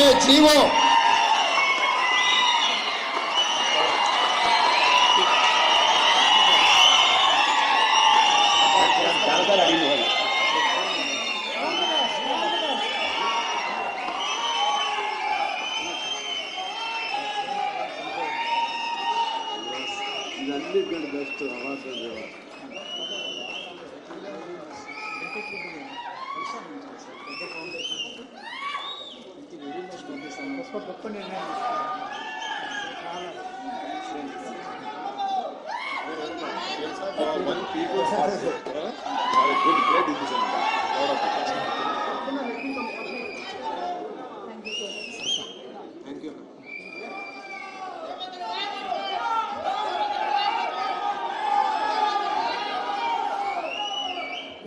అనే జీవో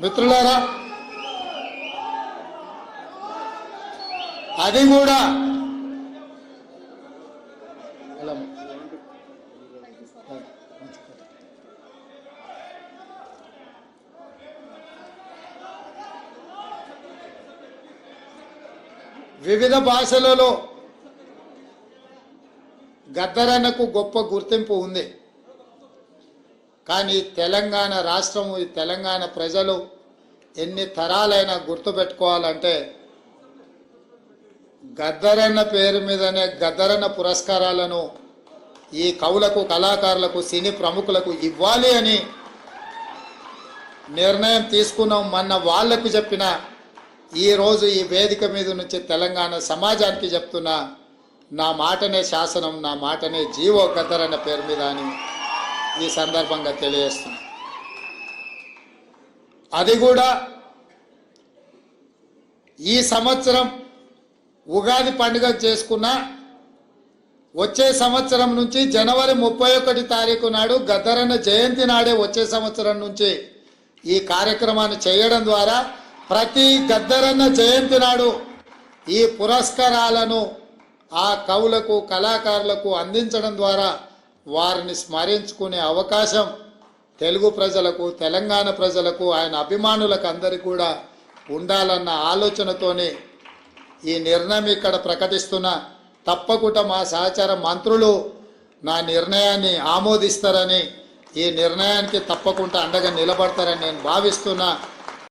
మిత్రులారా, అది కూడా వివిధ భాషలలో గద్దరన్నకు గొప్ప గుర్తింపు ఉంది. కానీ తెలంగాణ రాష్ట్రము, ఈ తెలంగాణ ప్రజలు ఎన్ని తరాలైనా గుర్తుపెట్టుకోవాలంటే గద్దరన్న పేరు మీదనే గద్దరన్న పురస్కారాలను ఈ కవులకు, కళాకారులకు, సినీ ప్రముఖులకు ఇవ్వాలి అని నిర్ణయం తీసుకున్నాం. మొన్న వాళ్లకు చెప్పిన, ఈరోజు ఈ వేదిక మీద నుంచి తెలంగాణ సమాజానికి చెప్తున్నా, నా మాటనే శాసనం, నా మాటనే జీవో గద్దరన్న పేరు మీద అని ఈ సందర్భంగా తెలియజేస్తున్నా. అది కూడా ఈ సంవత్సరం ఉగాది పండుగ చేసుకున్న వచ్చే సంవత్సరం నుంచి జనవరి 31 తారీఖు నాడు గద్దరన్న జయంతి నాడే వచ్చే సంవత్సరం నుంచి ఈ కార్యక్రమాన్ని చేయడం ద్వారా ప్రతి గద్దరన్న జయంతి నాడు ఈ పురస్కారాలను ఆ కవులకు, కళాకారులకు అందించడం ద్వారా వారిని స్మరించుకునే అవకాశం తెలుగు ప్రజలకు, తెలంగాణ ప్రజలకు, ఆయన అభిమానులకు అందరికీ కూడా ఉండాలన్న ఆలోచనతోనే ఈ నిర్ణయం ఇక్కడ ప్రకటిస్తున్నా. తప్పకుండా మా సహచార మంత్రులు నా నిర్ణయాన్ని ఆమోదిస్తారని, ఈ నిర్ణయానికి తప్పకుండా అండగా నిలబడతారని నేను భావిస్తున్నా.